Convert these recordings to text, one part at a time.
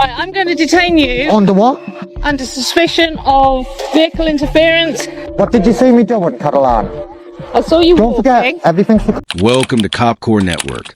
Right, I'm going to detain you Under what? under suspicion of vehicle interference. What did you see me doing, Caroline? I saw you Don't walking. forget, everything's... Welcome to Cop Core Network,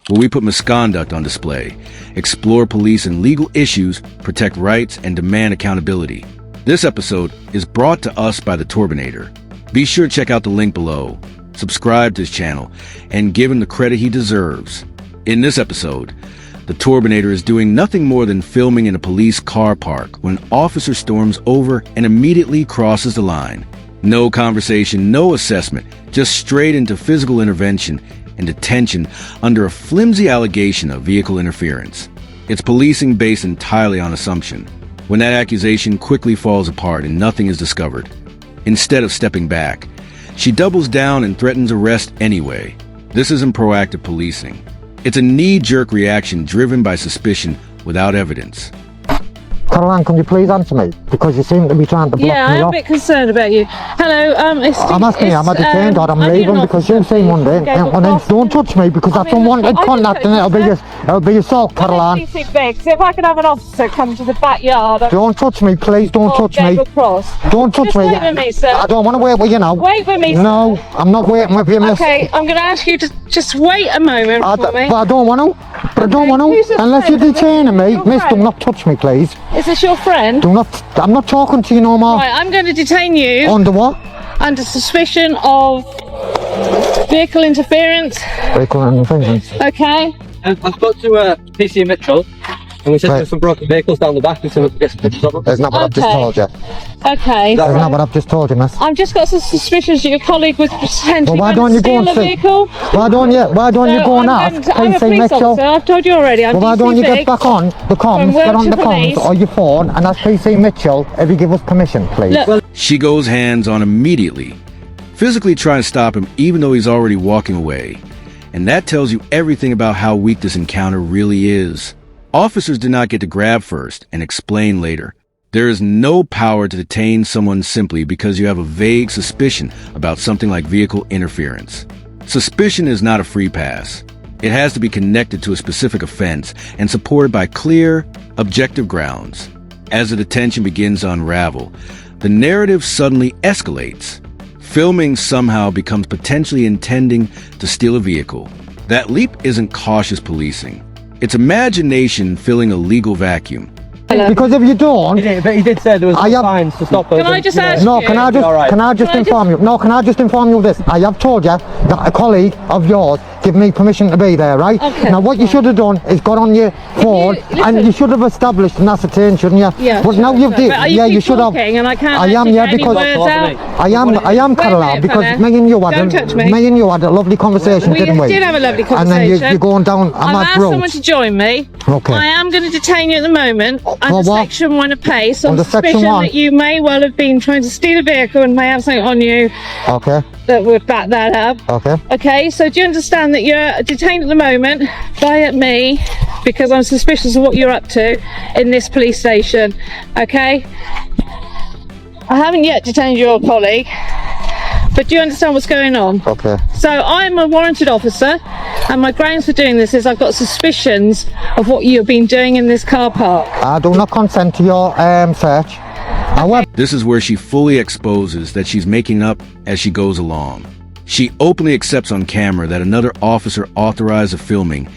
where we put misconduct on display, explore police and legal issues, protect rights, and demand accountability. This episode is brought to us by the Torbinator. Be sure to check out the link below, subscribe to his channel, and give him the credit he deserves. In this episode, the Torbinator is doing nothing more than filming in a police car park when an officer storms over and immediately crosses the line. No conversation, no assessment, just straight into physical intervention and detention under a flimsy allegation of vehicle interference. It's policing based entirely on assumption, when that accusation quickly falls apart and nothing is discovered. Instead of stepping back, she doubles down and threatens arrest anyway. This isn't proactive policing. It's a knee-jerk reaction driven by suspicion without evidence. Caroline, can you please answer me? Because you seem to be trying to block Yeah, me I'm off. a bit concerned about you. Hello, I'm asking you, am I detained or I'm leaving because you seem Monday and then don't touch me because I don't want contact and it'll be assault, Caroline. See if I could have an officer come to the backyard. Don't touch me, please, don't touch me. Don't touch Just me. wait with me, sir. I don't want to wait with you now. Wait with me, sir. No, I'm not waiting with you, miss. Okay, I'm going to ask you to just wait a moment for me. But I don't want to. But I don't want who's to. this Unless you're friend? detaining me, Your miss, do friend? not touch me, please. Is this your friend? Do not. I'm not talking to you no more. Right, I'm going to detain you Under what? under suspicion of vehicle interference. Vehicle interference. Okay? I spoke to PC Mitchell, and we said Right. there's some broken vehicles down the back and some get some pictures of them. That's not what I've just Okay. told you. Okay. That's not what I've just told you, miss. I've just got some suspicions that your colleague was potentially Well, why going don't to you go steal and a see? vehicle. Why don't you So go and I'm ask I'm a PC police Mitchell? officer. I've told you already. I'm Well, why don't you DC get back on the comms, From get on the Wiltshire comms Police. or your phone and ask PC Mitchell if he give us permission, please. Look, She goes hands on immediately, physically trying to stop him even though he's already walking away. And that tells you everything about how weak this encounter really is. Officers do not get to grab first and explain later. There is no power to detain someone simply because you have a vague suspicion about something like vehicle interference. Suspicion is not a free pass. It has to be connected to a specific offense and supported by clear, objective grounds. As the detention begins to unravel, the narrative suddenly escalates. Filming somehow becomes potentially intending to steal a vehicle. That leap isn't cautious policing. It's imagination filling a legal vacuum. Because if you don't, But he did say there was I have- signs to stop us. Can I just ask no, you? can I just All right. can I just Can I inform you? No, can I just inform you of this? I have told you that a colleague of yours gave me permission to be there, right? Okay. Now what you should have done is got on your phone and listen. you should have established an ascertain, shouldn't you? Yeah. But now you've did. But Yeah, keep you should have. talking And I can't I am, actually yeah, get any because words out. I am Wait a Caroline minute, because fella. me and you Don't touch me. had a lovely conversation, We didn't we? did have a lovely And then conversation. you're going down a I've mad asked road. someone to join me. Okay. I am going to detain you at the moment under what? Section 1 of PACE on Under Section suspicion 1? that you may well have been trying to steal a vehicle and may have something on you Okay. that would back that up. Okay. Okay, so do you understand that you're detained at the moment by me because I'm suspicious of what you're up to in this police station? Okay? I haven't yet detained your colleague, but do you understand what's going on? Okay. So I'm a warranted officer, and my grounds for doing this is I've got suspicions of what you've been doing in this car park. I do not consent to your search. However, This is where she fully exposes that she's making up as she goes along. She openly accepts on camera that another officer authorized the filming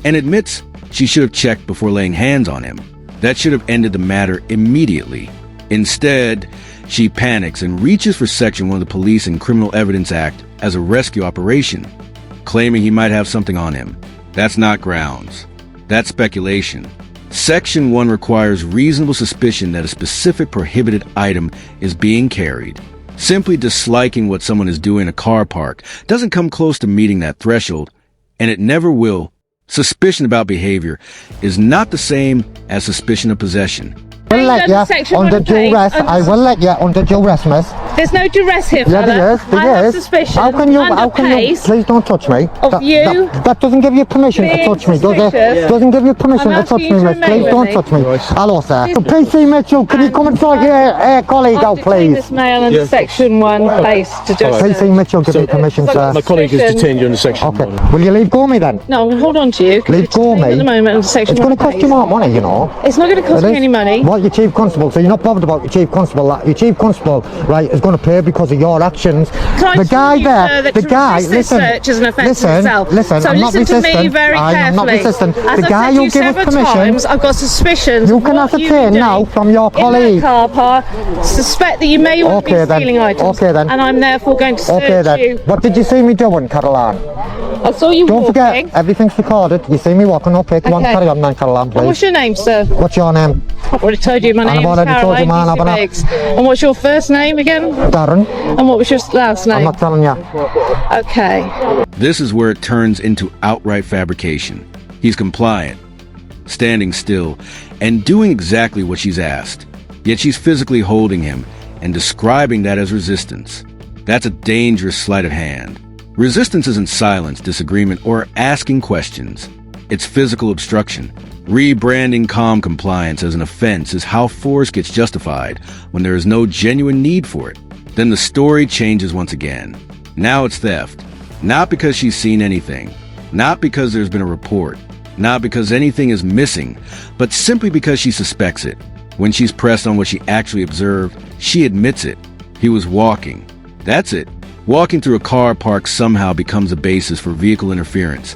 and admits she should have checked before laying hands on him. That should have ended the matter immediately. Instead, she panics and reaches for Section 1 of the Police and Criminal Evidence Act as a rescue operation, claiming he might have something on him. That's not grounds. That's speculation. Section 1 requires reasonable suspicion that a specific prohibited item is being carried. Simply disliking what someone is doing in a car park doesn't come close to meeting that threshold, and it never will. Suspicion about behavior is not the same as suspicion of possession. I will let Under you Section under 1 of PACE, duress. under- I will let you under duress, miss. There's no duress here, Yeah, fella. there is. I have There is. suspicion. How can you? under How can you? pace Please don't touch me. of you That doesn't give you permission to being touch me, does it? suspicious. Doesn't give you permission I'm to touch asking me, you to miss. Please remain don't with touch me. me. Hello, sir. This- PC Mitchell, can you come and talk your colleague out, I've detained please? this male under section 1 place to just... PC Mitchell, give me permission, sir. My colleague has detained you under section Okay. 1. Will you leave go me then? No, I'm going to hold on to you. 'cause Leave you're go detained me. At the moment under section It's going to 1 cost you place. more money, you know. It's not going to cost It me is. any money. What, your chief constable? So you're not bothered about your chief constable? Your chief constable, right, is going to pay because of your actions. Can I The guy tell you, there, sir, that the to guy, resist this listen, search is an offence in listen, itself. listen, So I'm not listen to resistant. me very I am not carefully. resistant. As The I've guy said to you you give us several permission, times, I've got suspicions. you of can what you've ascertain been now doing from your in colleague. that car park. Suspect that you may well Okay be then. stealing items. Okay then. And I'm therefore going to search Okay then. you. What did you see me doing, Caroline? I saw you Don't walking. forget, everything's recorded. You see me walking. Okay, come on, Okay. carry on then, Caroline, And what's please. your name, sir? What's your name? I've already told you. My And I've name is already told you Caroline mine, haven't I? Biggs. And what's your first name again? Darren, And what was your last I'm name? not telling you. Okay. This is where it turns into outright fabrication. He's compliant, standing still, and doing exactly what she's asked. Yet she's physically holding him and describing that as resistance. That's a dangerous sleight of hand. Resistance isn't silence, disagreement, or asking questions. It's physical obstruction. Rebranding calm compliance as an offense is how force gets justified when there is no genuine need for it. Then the story changes once again. Now it's theft. Not because she's seen anything. Not because there's been a report. Not because anything is missing, but simply because she suspects it. When she's pressed on what she actually observed, she admits it. He was walking. That's it. Walking through a car park somehow becomes a basis for vehicle interference,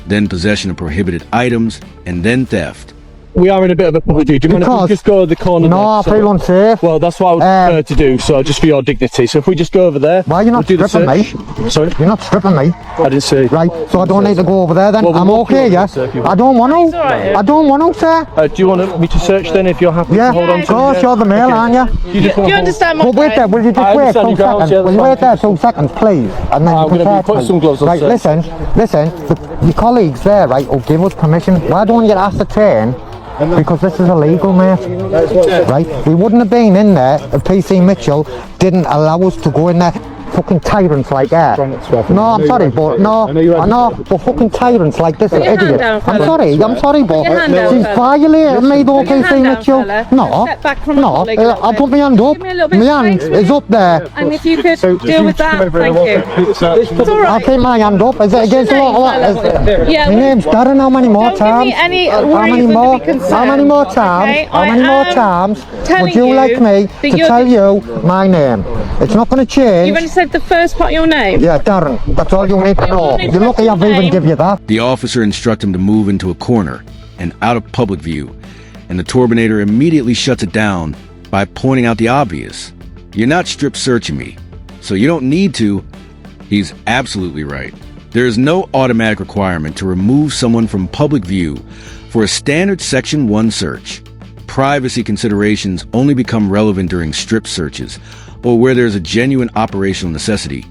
then possession of prohibited items, and then theft. We are in a bit of a public view. Do you mind if Because- we just go to the corner No, I there? feel unsafe. Well, that's what I would prefer to do, so just for your dignity. So if we just go over there... Why are you not we'll do the stripping search. Sorry? You're not stripping me. I didn't say... Right, so I don't need to go over there then. Well, we'll I'm walk you okay, over yeah? there, sir, if you I don't want all to. right. I don't want to, sir. do you want me to search then if you're happy Yeah, to hold on of to course, it? you're the male, Okay. aren't you? You just Do you wanna hold- understand my But wait there, will you I just wait understand 2 your grounds, seconds? yeah, Will that's you wait fine. there 2 seconds, please? And then I'm you gonna can be putting me. some gloves on, Right, sir. listen, your colleagues there, right, will give us permission. Why don't you ascertain? Because this is illegal, mate. Right? We wouldn't have been in there if PC Mitchell didn't allow us to go in there. Fucking tyrants like that. No, I'm sorry, but no, I know, but fucking tyrants like this, your hand idiot. down, I'm fella. sorry, but your hand down, she's fella. violating me, though, Put your PC hand down, Mitchell. fella. No, Step back from the no, colleague a little I'll bit. put my hand up. Give me a little bit My of hand space, will is you? up there. And if you could deal with that, thank you. It's all I'll right. keep my hand up. Is it against the your law? name, fella? Yeah, My name's Darren. How many more Don't give me times? any How many reason to more? be concerned, How many more times? okay? How many I more am times telling would you like me that to you're tell the- you my name? It's not going to change. You've only said the first part of your name. Yeah, Darren. That's all you need to know. only You're lucky I've said your even name. give you that. The officer instructs him to move into a corner and out of public view, and the Turbinator immediately shuts it down by pointing out the obvious. You're not strip searching me, so you don't need to. He's absolutely right. There is no automatic requirement to remove someone from public view for a standard Section 1 search. Privacy considerations only become relevant during strip searches or where there's a genuine operational necessity,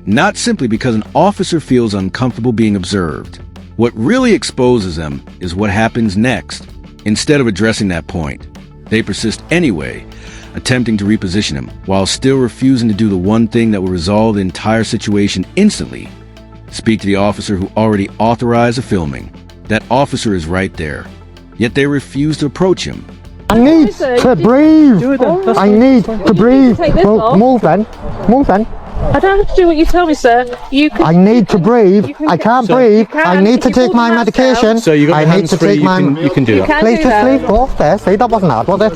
not simply because an officer feels uncomfortable being observed. What really exposes them is what happens next. Instead of addressing that point, they persist anyway, attempting to reposition him while still refusing to do the one thing that will resolve the entire situation instantly. Speak to the officer who already authorized the filming. That officer is right there. Yet they refuse to approach him. I need sir, to you breathe. That's I need to breathe. take this Well, off. move then. Move then. I don't have to do what you tell me, sir. You can. I need to breathe. you can- I can't Sir, breathe. you can, I need to if you take pull my the mask medication. down. So you got I your need hands to free, take you my. can do You that. can Please do just that. leave. Go off there. See, that wasn't hard, was it?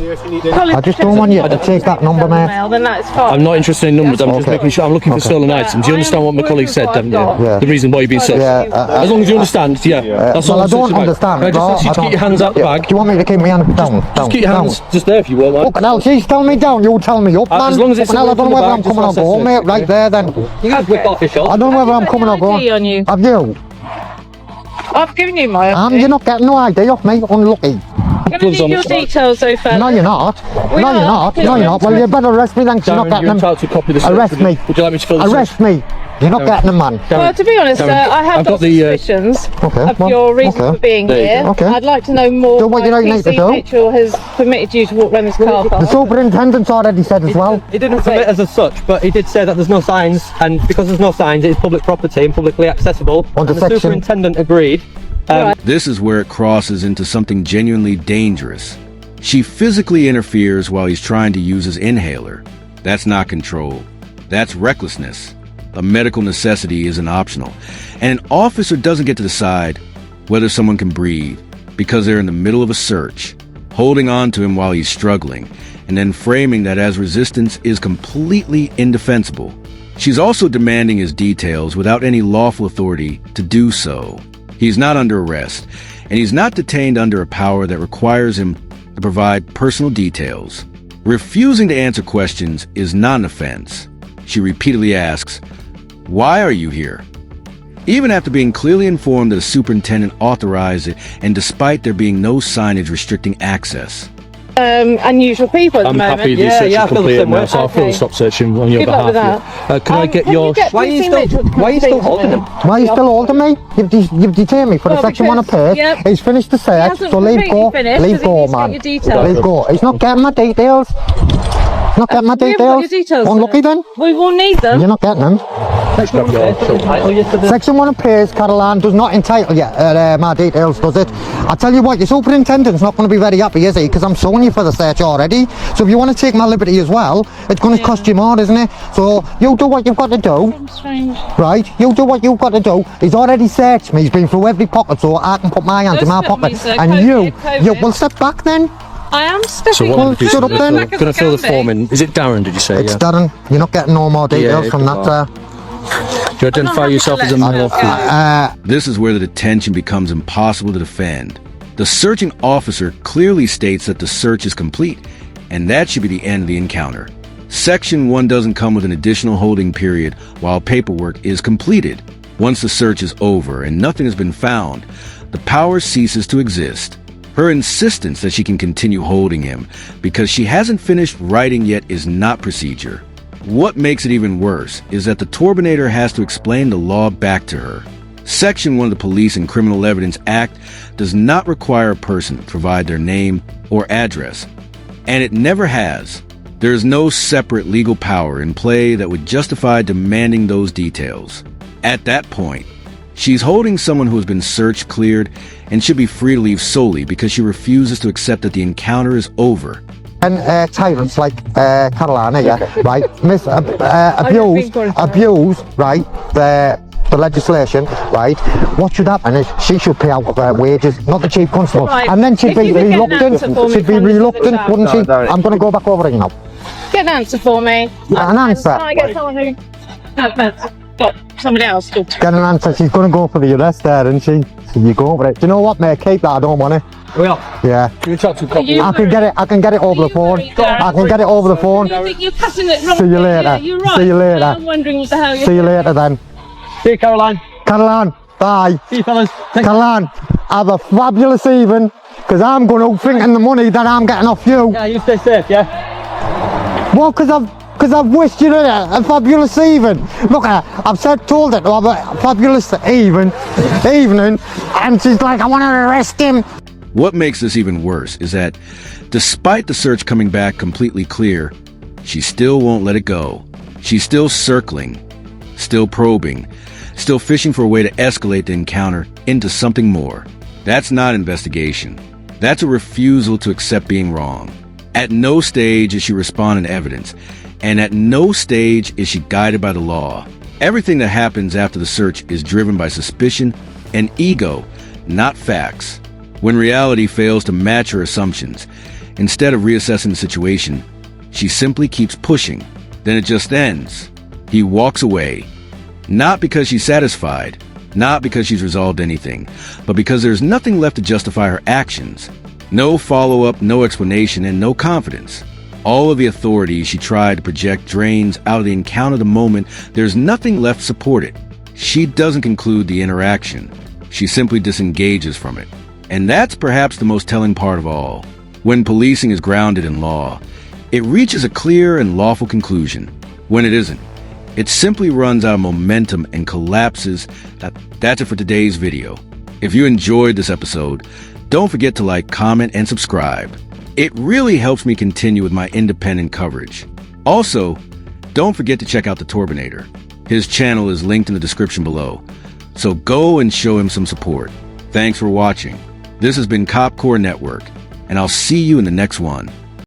Colin, I just don't want you to take that number, mate. Then that's fine. I'm not interested in numbers, I'm just Okay. making sure I'm looking for stolen items. Do you understand what my colleague said, haven't you? Yeah. The reason why you've been searched. Yeah, As long as you understand, yeah. That's well, all I I'm don't searching about. understand. Can I just No, ask you I to keep don't. your hands out the Yeah. bag? Do you want me to keep my hand down? Just keep your hands just there if you will, man. Look, now she's telling me down, you tell me up, man. As long as it's Fucking hell, I away don't from know the whether bag, I'm just coming or assess going, it. mate. Right there, then. You guys whip off your I shot. don't know whether I'm Have you coming or got any ID going. on you? Have you? I've given you my ID. You're not getting no ID off me. Unlucky. I'm going to need your details, though, fella. No, you're not. We No, you're are, not. because No, you're we're not. Well, you better arrest me then, 'cause you're not Darren, getting you're them. entitled to a copy of the search. Arrest me. Would you like me to fill the Arrest me. You're not getting them, man. Well, to be honest, Darren, I have I've got got the, suspicions Okay, of well, your reason okay. for being There you here. go. Okay. I'd like to know more Do what you why don't need to PC do. Mitchell has permitted you to walk around this car The park. superintendent's already said as well. He didn't permit us as such, but he did say that there's no signs, and because there's no signs, it is public property and publicly accessible. Under and the section- superintendent agreed. Right. This is where it crosses into something genuinely dangerous. She physically interferes while he's trying to use his inhaler. That's not control. That's recklessness. A medical necessity isn't optional. And an officer doesn't get to decide whether someone can breathe because they're in the middle of a search, holding on to him while he's struggling, and then framing that as resistance is completely indefensible. She's also demanding his details without any lawful authority to do so. He's not under arrest, and he's not detained under a power that requires him to provide personal details. Refusing to answer questions is not an offense. She repeatedly asks, "Why are you here?" Even after being clearly informed that a superintendent authorized it, and despite there being no signage restricting access. Unusual people at the I'm moment. happy the Yeah, search yeah, I is feel the completed same way. now, so I feel Okay. the stop searching on your Good luck with behalf. here. Can I get Can your... you get Why are you PC still- Mitchell to come why are you speak still to holding me? him? Why are you still holding me? You've detained me for the Well, section 1 because- appears. yep. He's finished the He search, hasn't so leave completely go. finished, Leave 'cause he go, needs to man. get your details. Leave go. He's not getting my details. He's not getting my We haven't got details. your details. Unlucky then. We will need them. You're not getting them. Section 1 appears, Caroline does not entitle you my details, does it? I tell you what, your superintendent's not going to be very happy, is he? Because I'm suing you for the search already. So if you want to take my liberty as well, it's going to cost you more, isn't it? So you do what you've got to do, Strange. right? You do what you've got to do. He's already searched me. He's been through every pocket, so I can put my hands in my Don't stop pocket. me, sir. And COVID. you will step back then. I am stepping So what Well, we're going shut to up do then. is we're going to fill the form in. Is it Darren, did you say? It's Yeah. Darren. You're not getting no more details Yeah, from that. Do you identify yourself as a male or female? This is where the detention becomes impossible to defend. The searching officer clearly states that the search is complete, and that should be the end of the encounter. Section 1 doesn't come with an additional holding period while paperwork is completed. Once the search is over and nothing has been found, the power ceases to exist. Her insistence that she can continue holding him because she hasn't finished writing yet is not procedure. What makes it even worse is that the Turbinator has to explain the law back to her. Section 1 of the Police and Criminal Evidence Act does not require a person to provide their name or address, and it never has. There is no separate legal power in play that would justify demanding those details. At that point, she's holding someone who has been search cleared and should be free to leave solely because she refuses to accept that the encounter is over. And tyrants like Carolina, yeah, right, abuse, right, the legislation, right. What should happen is she should pay out of her wages, not the chief constable, Right. and then she'd If be you could get an reluctant. answer for me She'd be from this reluctant, other wouldn't she? chap. No, I'm going to go back over it now. Get an answer for me. An answer. Can I get someone who got somebody else? Get an answer. She's going to go for the arrest there, isn't she? So you go over it. Do you know what, mate? Keep that. I don't want it. We are. Yeah. Can you talk to a couple? You I can get it. I can get it over the phone. I can get it over the phone. You think you're cutting it wrong? See you later. Yeah, you're right. See you later. I'm wondering what the hell you're See you later then. See you, Caroline. Caroline, bye. See you, fellas. Thank you. Caroline, have a fabulous evening, because I'm going out thinking the money that I'm getting off you. Yeah, you stay safe, yeah? Well, because I've wished you a fabulous evening. Look, I've told her to have a fabulous evening, and she's like, I want to arrest him. What makes this even worse is that, despite the search coming back completely clear, she still won't let it go. She's still circling, still probing, still fishing for a way to escalate the encounter into something more. That's not investigation. That's a refusal to accept being wrong. At no stage is she responding to evidence, and at no stage is she guided by the law. Everything that happens after the search is driven by suspicion and ego, not facts. When reality fails to match her assumptions, instead of reassessing the situation, she simply keeps pushing. Then it just ends. He walks away. Not because she's satisfied, not because she's resolved anything, but because there's nothing left to justify her actions. No follow-up, no explanation, and no confidence. All of the authority she tried to project drains out of the encounter the moment there's nothing left to support it. She doesn't conclude the interaction. She simply disengages from it. And that's perhaps the most telling part of all. When policing is grounded in law, it reaches a clear and lawful conclusion. When it isn't, It simply runs out of momentum and collapses. That's it for today's video. If you enjoyed this episode, don't forget to like, comment, and subscribe. It really helps me continue with my independent coverage. Also, don't forget to check out the Torbinator. His channel is linked in the description below. So go and show him some support. Thanks for watching. This has been Cop Core Network, and I'll see you in the next one.